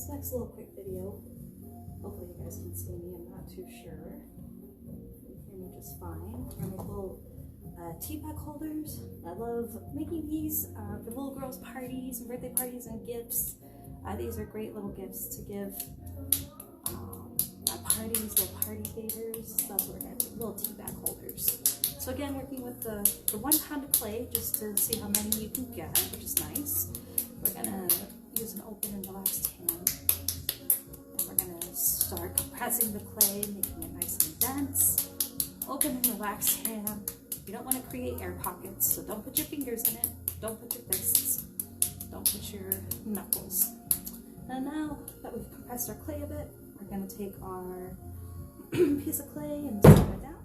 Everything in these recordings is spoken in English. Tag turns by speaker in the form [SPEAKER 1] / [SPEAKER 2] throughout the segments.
[SPEAKER 1] this next little quick video, hopefully you guys can see me, I'm not too sure. You hear me just fine. I make little tea bag holders. I love making these for little girls' parties and birthday parties and gifts. These are great little gifts to give at parties, little party favors. That's what we're going to do, little tea bag holders. So again, working with the 1 pound of clay just to see how many you can get, which is nice. We're going to use an open and relaxed hand. And we're going to start compressing the clay, making it nice and dense. Open and relaxed hand. You don't want to create air pockets, so don't put your fingers in it. Don't put your fists. Don't put your knuckles. And now that we've compressed our clay a bit, we're going to take our piece of clay and slam it down.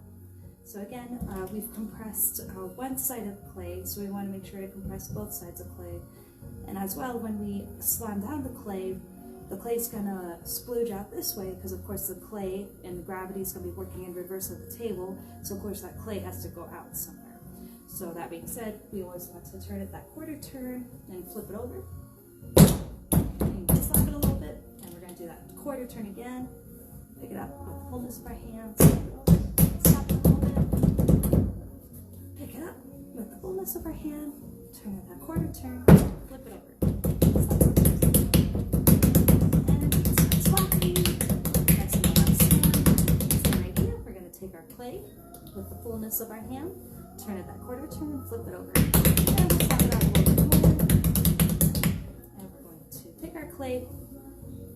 [SPEAKER 1] So again, we've compressed one side of the clay, so we want to make sure to compress both sides of clay. And as well, when we slam down the clay's going to splooge out this way because of course the clay and the gravity is going to be working in reverse of the table, so of course that clay has to go out somewhere. So that being said, we always want to turn it that quarter turn and flip it over. And slap it a little bit, and we're going to do that quarter turn again. Pick it up with the fullness of our hands, flip it over, slap it a little bit. Pick it up with the fullness of our hand, turn it that quarter turn, flip it over. Clay with the fullness of our hand, turn it that quarter turn, flip it over. And we'll slap it out a little bit more. And we're going to pick our clay,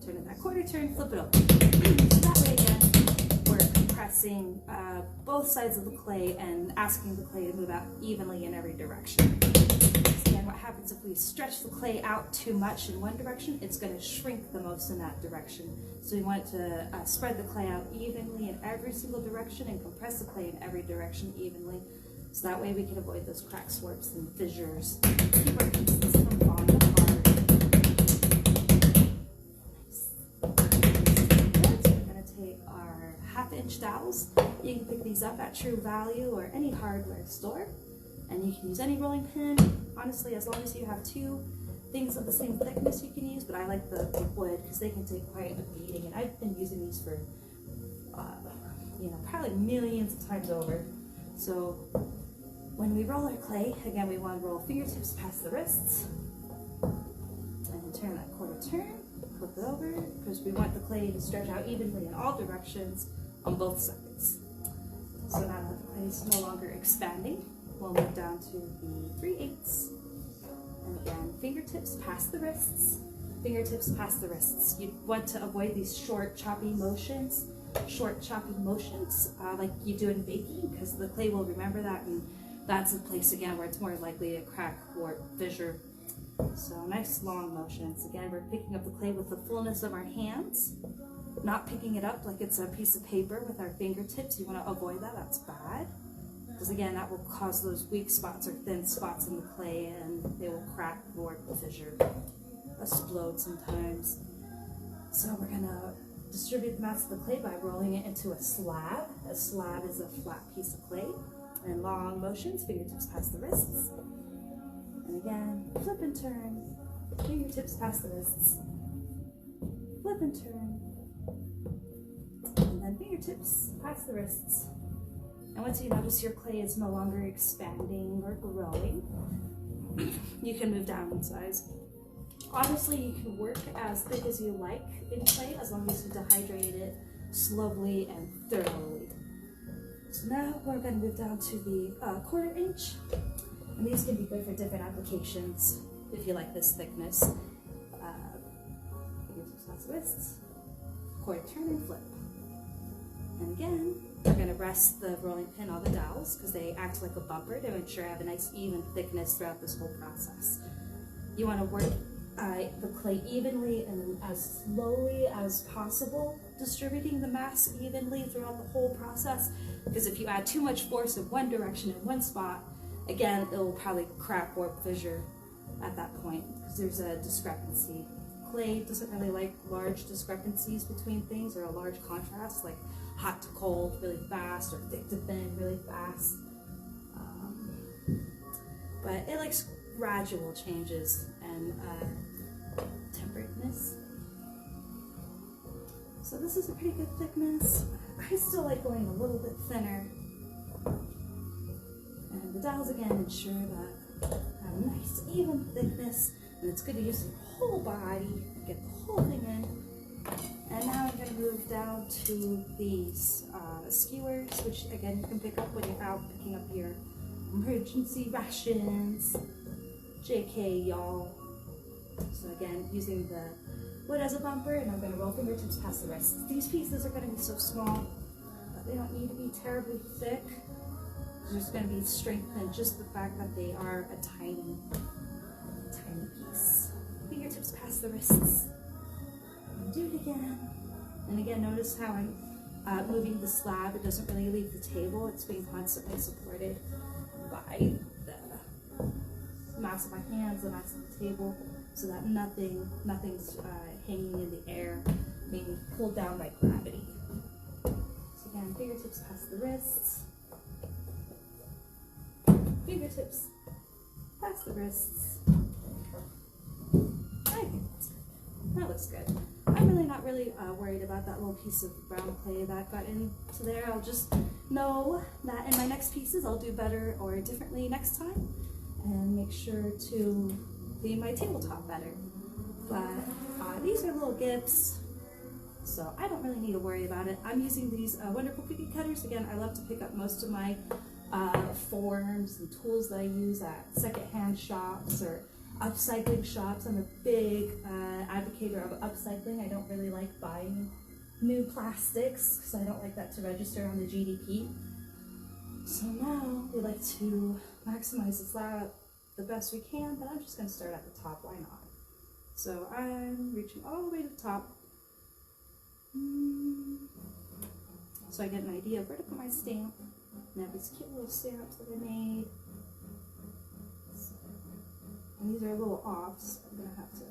[SPEAKER 1] turn it that quarter turn, flip it over. So that way again, we're compressing both sides of the clay and asking the clay to move out evenly in every direction. And what happens if we stretch the clay out too much in one direction, it's going to shrink the most in that direction. So we want to spread the clay out evenly in every single direction and compress the clay in every direction evenly. So that way we can avoid those cracks, warps, and fissures. Keep our pieces from falling apart. Nice. So we're going to take our 1/2 inch dowels. You can pick these up at True Value or any hardware store. And you can use any rolling pin. Honestly, as long as you have 2 things of the same thickness you can use, but I like the wood because they can take quite a beating. And I've been using these for, probably millions of times over. So when we roll our clay, again, we want to roll fingertips past the wrists. And turn that quarter turn, flip it over, because we want the clay to stretch out evenly in all directions on both sides. So now that the clay is no longer expanding, we'll move down to the 3/8. And again, fingertips past the wrists. Fingertips past the wrists. You want to avoid these short, choppy motions. Like you do in baking, because the clay will remember that, and that's a place again where it's more likely to crack, warp, fissure. So nice long motions. Again, we're picking up the clay with the fullness of our hands, not picking it up like it's a piece of paper with our fingertips. You want to avoid that. That's bad. Because again, that will cause those weak spots or thin spots in the clay, and they will crack, warp, fissure, explode sometimes. So we're going to distribute the mass of the clay by rolling it into a slab. A slab is a flat piece of clay. And long motions, fingertips past the wrists. And again, flip and turn, fingertips past the wrists. Flip and turn. And then fingertips past the wrists. And once you notice your clay is no longer expanding or growing, you can move down in size. Obviously, you can work as thick as you like in clay as long as you dehydrate it slowly and thoroughly. So now we're going to move down to the 1/4 inch. And these can be good for different applications if you like this thickness. Fingertips past the wrists, quarter turn and flip. And again, we're going to rest the rolling pin on the dowels because they act like a bumper to ensure I have a nice even thickness throughout this whole process. You want to work the clay evenly and as slowly as possible, distributing the mass evenly throughout the whole process, because if you add too much force in one direction in one spot, again, it will probably crack, warp, fissure at that point because there's a discrepancy. Clay doesn't really like large discrepancies between things or a large contrast, like hot to cold really fast or thick to thin really fast. But it likes gradual changes and temperateness. So this is a pretty good thickness. I still like going a little bit thinner. And the dowels again ensure that I have a nice even thickness, and it's good to use the whole body, get the whole thing in. And now I'm going to move down to these skewers, which again you can pick up when you're out picking up your emergency rations. JK, y'all. So again, using the wood as a bumper, and I'm going to roll fingertips past the wrists. These pieces are going to be so small that they don't need to be terribly thick. There's going to be strength in just the fact that they are a tiny, tiny piece. Fingertips past the wrists. And do it again. And again, notice how I'm moving the slab. It doesn't really leave the table. It's being constantly supported by the mass of my hands, the mass of the table, so that nothing's hanging in the air, being pulled down by gravity. So again, fingertips past the wrists. Fingertips past the wrists. I think that's good. That looks good. I'm really not worried about that little piece of brown clay that got into there. I'll just know that in my next pieces I'll do better or differently next time, and make sure to clean my tabletop better. But these are little gifts, so I don't really need to worry about it. I'm using these wonderful cookie cutters. Again, I love to pick up most of my forms and tools that I use at secondhand shops or upcycling shops. I'm a big advocate of upcycling. I don't really like buying new plastics because I don't like that to register on the GDP. So now we like to maximize the slab the best we can, but I'm just going to start at the top. Why not? So I'm reaching all the way to the top. So I get an idea of where to put my stamp. And I have these cute little stamps that I made. And these are a little off, so I'm going to have to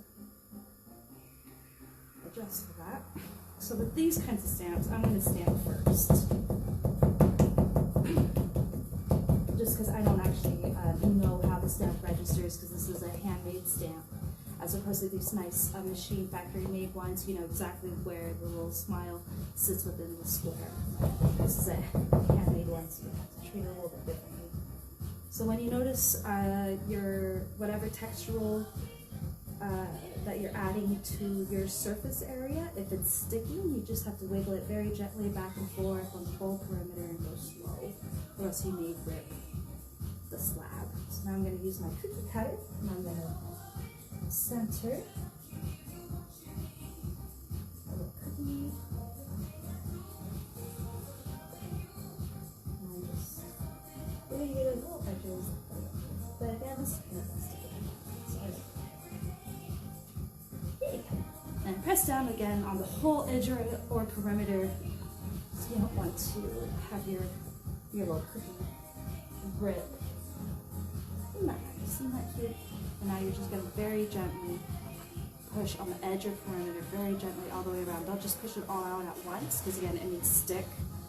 [SPEAKER 1] adjust for that. So with these kinds of stamps, I'm going to stamp first. Just because I don't actually know how the stamp registers, because this is a handmade stamp, as opposed to these nice machine factory made ones. You know exactly where the little smile sits within the square. This is a handmade one, so you have to treat it a little bit differently. So when you notice your whatever textural that you're adding to your surface area, if it's sticking, you just have to wiggle it very gently back and forth on the whole perimeter and go slow, or else you may rip the slab. So now I'm going to use my cookie cutter, and I'm going to center a little cookie. And I'm just getting rid of little edges. But again, this is going to stick it. And press down again on the whole edge or perimeter, so you don't want to have your little cookie rip. Isn't that cute? And now you're just going to very gently push on the edge or perimeter, very gently all the way around. Don't just push it all out at once, because again, it needs stick,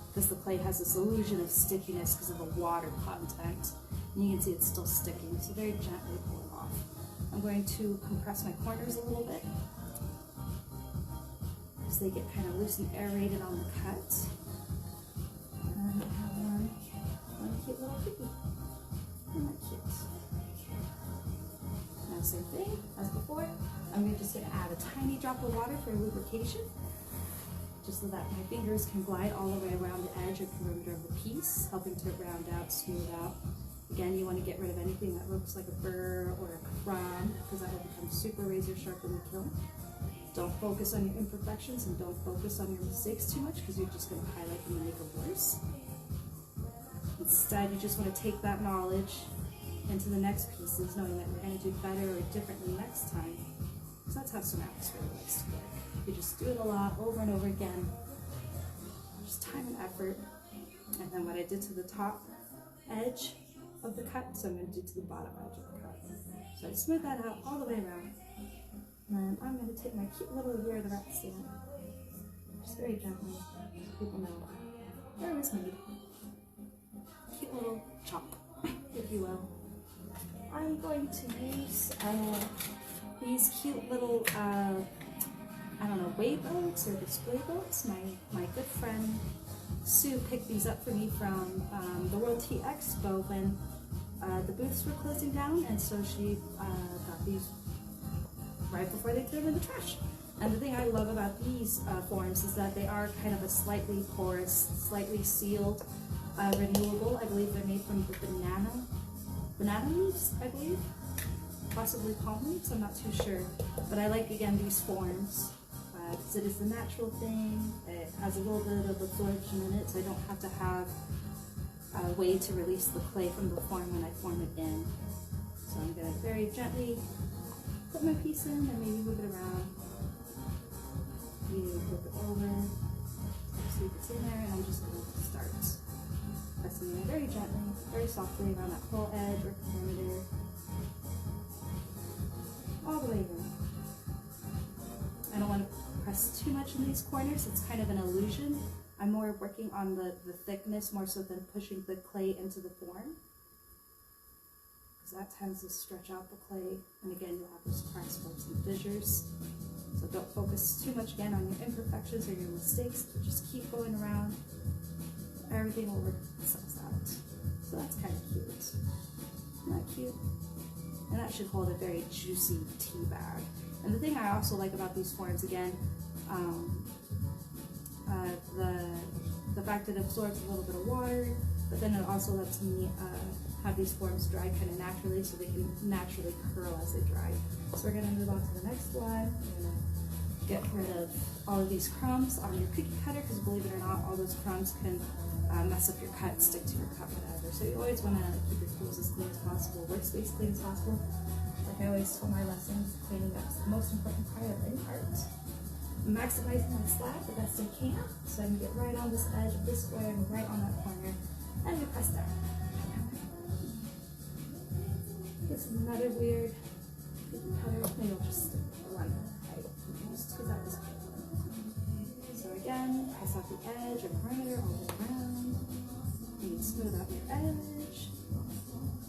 [SPEAKER 1] because the clay has this illusion of stickiness because of the water content. And you can see it's still sticking, so very gently pull it off. I'm going to compress my corners a little bit, because they get kind of loose and aerated on the cut. And I have one cute little cookie. Isn't that cute? Now same thing as before. I'm just going to add a tiny drop of water for lubrication, just so that my fingers can glide all the way around the edge or perimeter of the piece, helping to round out, smooth out. Again, you want to get rid of anything that looks like a burr or a crumb, because that will become super razor sharp in the kiln. Don't focus on your imperfections and don't focus on your mistakes too much, because you're just going to highlight them and make it worse. Instead, you just want to take that knowledge into the next pieces, knowing that you're going to do better or differently next time. So that's how ceramics really likes to work. You just do it a lot, over and over again. Just time and effort. And then what I did to the top edge of the cut, so I'm going to do to the bottom edge of the cut. So I smooth that out all the way around. And then I'm going to take my cute little Year of the Rat stamp, just very gently, so people know where it was made. Cute little chop, if you will. I'm going to use these cute little I don't know, weight boats or display boats. My good friend Sue picked these up for me from the World Tea Expo when the booths were closing down, and so she got these right before they threw them in the trash. And the thing I love about these forms is that they are kind of a slightly porous, slightly sealed, renewable. I believe they're made from the banana leaves, I believe. Possibly palm leaves, I'm not too sure. But I like, again, these forms. Because it is a natural thing. It has a little bit of absorption in it, so I don't have to have a way to release the clay from the form when I form it in. So I'm going to very gently put my piece in and maybe move it around. You flip it over, see if it's in there, and I'm just going to start pressing it very gently, very softly around that whole edge or perimeter, all the way in. I don't want to press too much in these corners. It's kind of an illusion. I'm more working on the thickness more so than pushing the clay into the form, because that tends to stretch out the clay, and again you'll have those cracks, bumps, and fissures. So don't focus too much again on your imperfections or your mistakes, but just keep going around. Everything will work itself out. So that's kind of cute. Isn't that cute? And that should hold a very juicy tea bag. And the thing I also like about these forms, again, the fact that it absorbs a little bit of water, but then it also lets me have these forms dry kind of naturally, so they can naturally curl as they dry. So we're going to move on to the next one. We're going to get rid of all of these crumbs on your cookie cutter, because believe it or not, all those crumbs can mess up your cut, stick to your cut, whatever. So you always want to keep your tools as clean as possible, workspace clean as possible. Like I always tell my lessons, cleaning up is the most important part of any art. Maximizing my slab the best I can, so I can get right on this edge of this square and right on that corner, and we press down. It's another weird cookie cutter. Maybe I'll just stick one height, just because that was cool. So again, press out the edge or perimeter all the way around. You can smooth out your edge.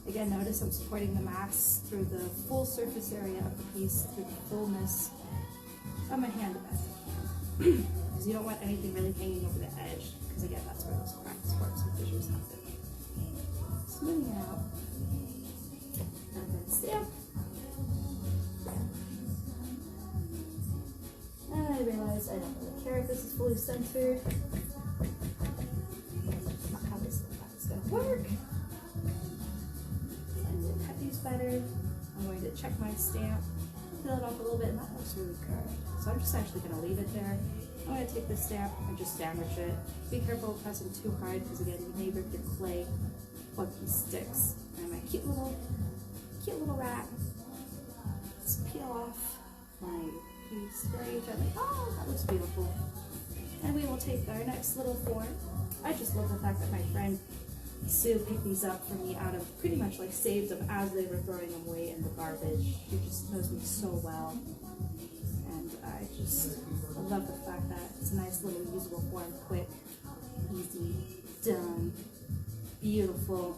[SPEAKER 1] Again, notice I'm supporting the mass through the full surface area of the piece, through the fullness of my hand the best I can. Because you don't want anything really hanging over the edge, because again, that's where those cracks, warps, and fissures happen. Smoothing it out. And then stamp. And I realize I don't really care if this is fully centered. That's not how this is going to work. Better. I'm going to check my stamp, fill it up a little bit, and that looks really good. So I'm just actually going to leave it there. I'm going to take this stamp and just sandwich it. Be careful of pressing too hard, because again, you may rip your clay once it sticks. And my cute little rat. Let's peel off my piece very gently. Oh, that looks beautiful. And we will take our next little form. I just love the fact that my friend Sue picked these up for me out of pretty much like saved them as they were throwing them away in the garbage. She just knows me so well. And I love the fact that it's a nice little usable form, quick, easy, done, beautiful.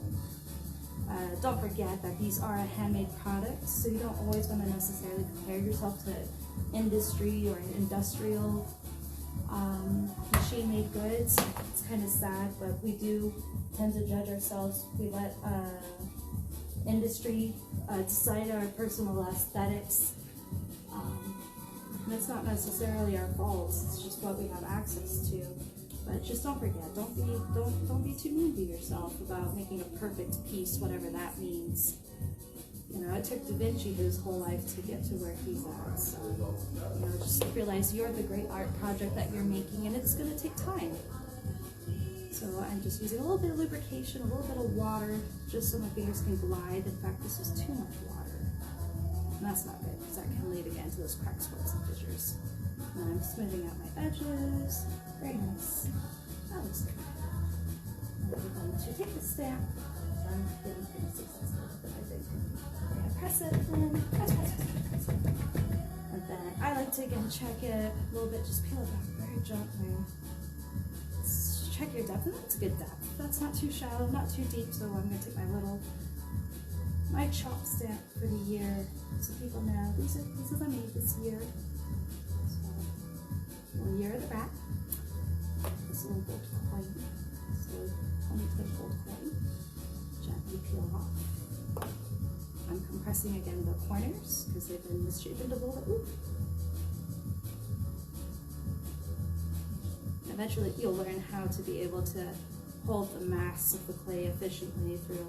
[SPEAKER 1] Don't forget that these are a handmade product, so you don't always want to necessarily compare yourself to industry or industrial machine-made goods. It's kind of sad, but we do tend to judge ourselves. We let industry decide our personal aesthetics. And it's not necessarily our faults. It's just what we have access to. But just don't forget. Don't be too mean to yourself about making a perfect piece, whatever that means. You know, it took Da Vinci his whole life to get to where he's at. So, you know, just realize you're the great art project that you're making, and it's going to take time. So I'm just using a little bit of lubrication, a little bit of water, just so my fingers can glide. In fact, this is too much water. And that's not good, because that can lead again to those cracks, warps, and fissures. And I'm smoothing out my edges. Very nice. That looks good. And we're going to take the stamp. I'm getting pretty successful with it, I think. We're going to press it, and press. And then I like to again check it a little bit, just peel it back very gently. Check your depth, and that's a good depth. That's not too shallow, not too deep, so I'm going to take my chop stamp for the year, so people know these are I made this year. So little year of the rat. This little gold coin. This little 20-type gold coin. Gently peel off. I'm compressing again the corners because they've been misshapen a little bit. Ooh. Eventually you'll learn how to be able to hold the mass of the clay efficiently through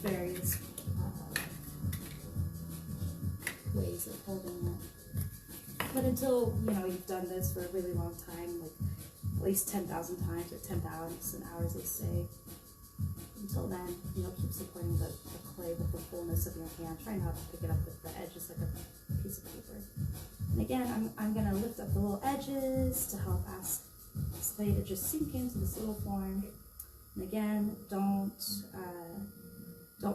[SPEAKER 1] various ways of holding it. But until you've done this for a really long time, like at least 10,000 times or 10,000 hours, they say. Until then, keep supporting the clay with the fullness of your hand. Try not to pick it up with the edges like a piece of paper. And again, I'm going to lift up the little edges to help ask this clay to just sink into this little form. And again, don't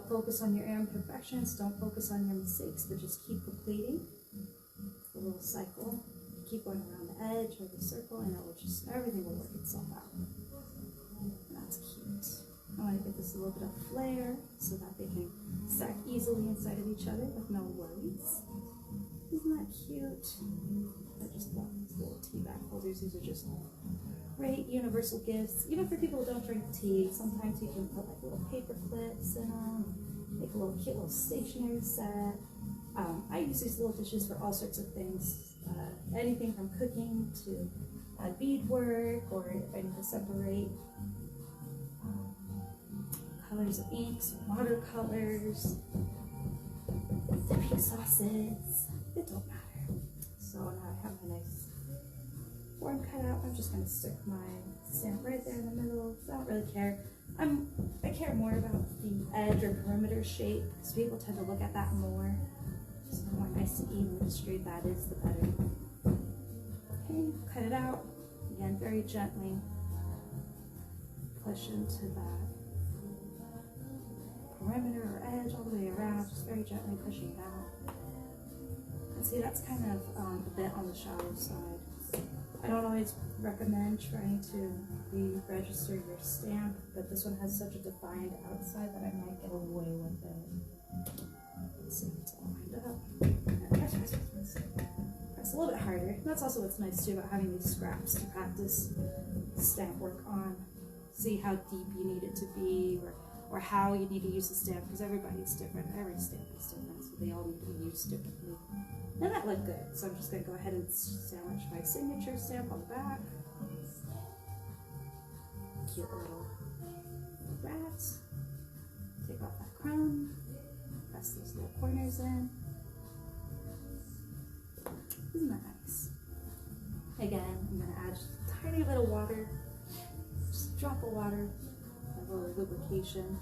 [SPEAKER 1] focus on your imperfections, don't focus on your mistakes, but just keep completing the little cycle. Keep going around the edge or the circle, and everything will work itself out. And that's cute. I want to give this a little bit of flair so that they can stack easily inside of each other with no worries. Isn't that cute? I just love these little tea bag holders. These are just great universal gifts. Even for people who don't drink tea, sometimes you can put like little paper clips in them, make a little cute little stationery set. I use these little dishes for all sorts of things. Anything from cooking to beadwork, or if I need to separate colors of inks, watercolors, dipping sauces, it don't matter. So now I have my nice form cut out. I'm just going to stick my stamp right there in the middle. So I don't really care. I care more about the edge or perimeter shape because people tend to look at that more. So the more nice and evenly straight that is, the better. Okay, cut it out. Again, very gently push into that perimeter or edge all the way around, just very gently pushing it out. And see, that's kind of a bit on the shallow side. I don't always recommend trying to re-register your stamp, but this one has such a defined outside that I might get away with it. Let's see if it's all lined up. Press a little bit harder. That's also what's nice too about having these scraps to practice stamp work on. See how deep you need it to be, or how you need to use the stamp, because everybody's different. Every stamp is different, so they all need to be used differently. And that looked good, so I'm just going to go ahead and sandwich my signature stamp on the back. Cute little rat. Take off that crown. Press those little corners in. Isn't that nice? Again, I'm going to add just a tiny bit of water. Just a drop of water. A little lubrication.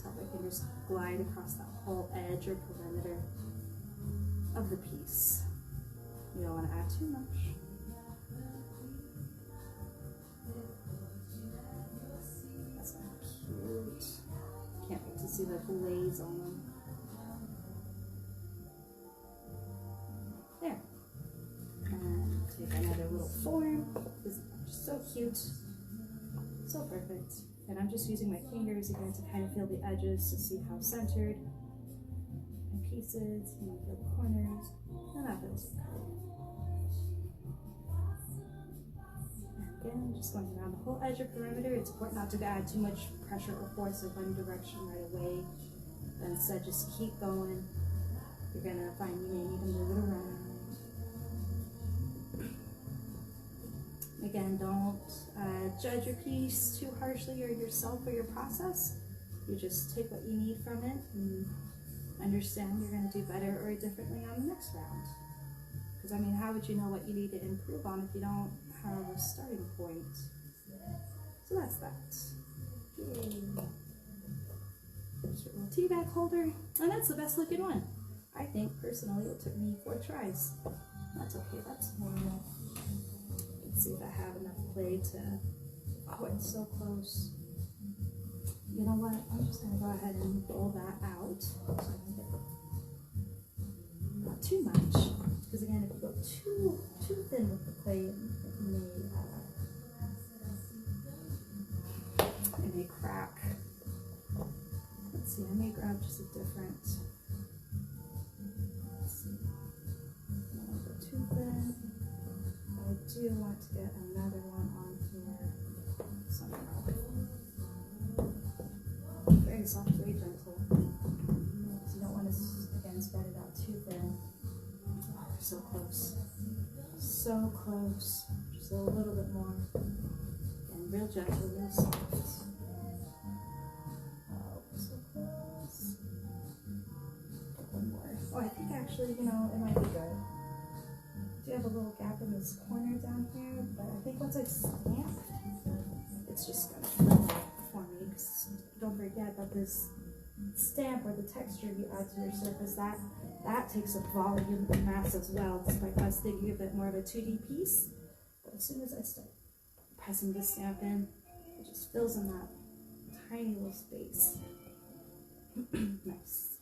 [SPEAKER 1] Help my fingers glide across that whole edge or perimeter of the piece. You don't want to add too much. That's kind of cute. Can't wait to see the glaze on them. There. And take another little form. This is just so cute. So perfect. And I'm just using my fingers again to kind of feel the edges to see how centered my pieces, feel the corners, and that feels good. And again, just going around the whole edge or perimeter. It's important not to add too much pressure or force in one direction right away. But instead, just keep going. You're gonna find you may need to move it around. Again, don't judge your piece too harshly, or yourself or your process. You just take what you need from it and understand you're going to do better or differently on the next round. Because, I mean, how would you know what you need to improve on if you don't have a starting point? So that's that. Yay. There's your little tea bag holder. And that's the best looking one. I think, personally, it took me 4 tries. That's okay, that's normal. See if I have enough clay to, oh, it's so close. You know what, I'm just gonna go ahead and roll that out. So I can get not too much, because again, if you go too thin with the clay, it may crack. Let's see, I may grab just a different, let's see, I don't want to go too thin. do want to get another one on here somehow. Very soft, very gentle. Because you don't want to, again, spread it out too thin. Oh, they're so close. So close. Just a little bit more. And real gentle, real soft. Oh, so close. One more. Oh, I think actually, you know, it might be good. I do have a little gap in this corner down here, but I think once I stamp, it's just gonna fill out for me. Because don't forget that this stamp or the texture you add to your surface, that takes up volume and mass as well, despite us thinking of it more of a 2D piece. But as soon as I start pressing the stamp in, it just fills in that tiny little space. Nice.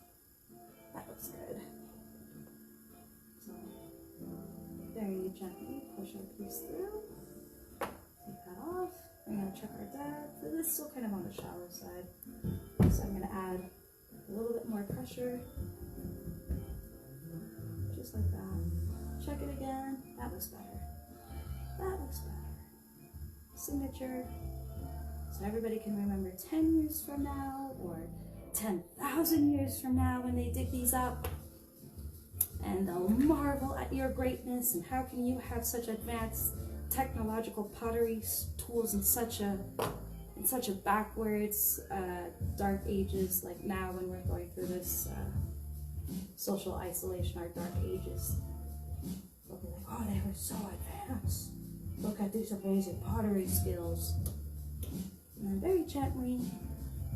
[SPEAKER 1] That looks good. So, very gently push our piece through. Take that off. We're going to check our depth. This is still kind of on the shallow side. So I'm going to add a little bit more pressure. Just like that. Check it again. That looks better. That looks better. Signature. So everybody can remember 10 years from now or 10,000 years from now when they dig these up. And they'll marvel at your greatness and how can you have such advanced technological pottery tools in such a backwards dark ages like now when we're going through this social isolation, our dark ages. They'll be like, oh, they were so advanced. Look at these amazing pottery skills. And then very gently,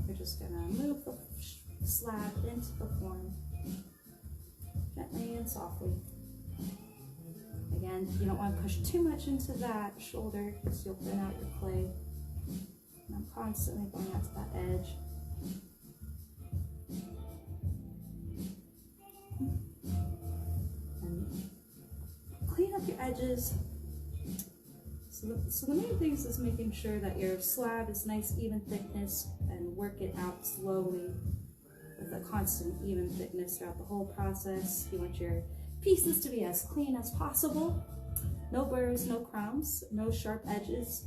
[SPEAKER 1] we're just gonna move the slab into the form. Gently and softly. Again, you don't want to push too much into that shoulder because you'll thin out your clay. And I'm constantly going out to that edge. And clean up your edges. So the main thing is just making sure that your slab is nice, even thickness, and work it out slowly with a constant, even thickness throughout the whole process. You want your pieces to be as clean as possible. No burrs, no crumbs, no sharp edges.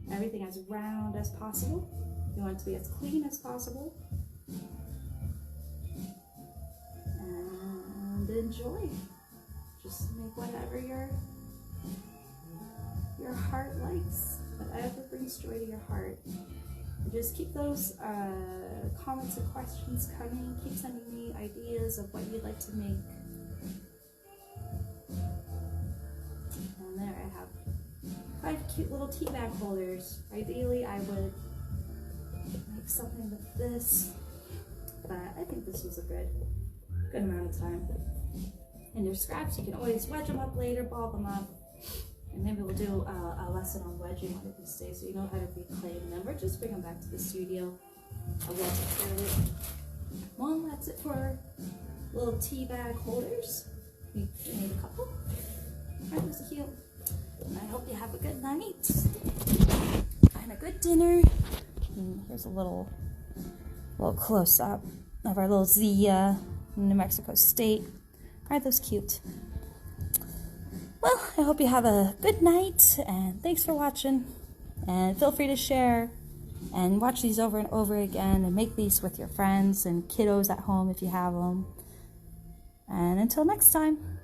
[SPEAKER 1] Everything as round as possible. You want it to be as clean as possible. And enjoy. Just make whatever your heart likes, whatever brings joy to your heart. And just keep those comments and questions coming. Keep sending me ideas of what you'd like to make. And there I have 5 cute little tea bag holders. Ideally, I would make something with this, but I think this was a good amount of time. And your scraps, you can always wedge them up later, ball them up. And maybe we'll do a lesson on wedging one of these days so you know how to reclaim them, or just bring them back to the studio. I will take care of it. Well, that's it for little tea bag holders. We made a couple. Alright, Mr. Hugh. And I hope you have a good night and a good dinner. And here's a little close up of our little Z New Mexico State. Aren't those cute? Well, I hope you have a good night, and thanks for watching. And feel free to share and watch these over and over again, and make these with your friends and kiddos at home if you have them. And until next time.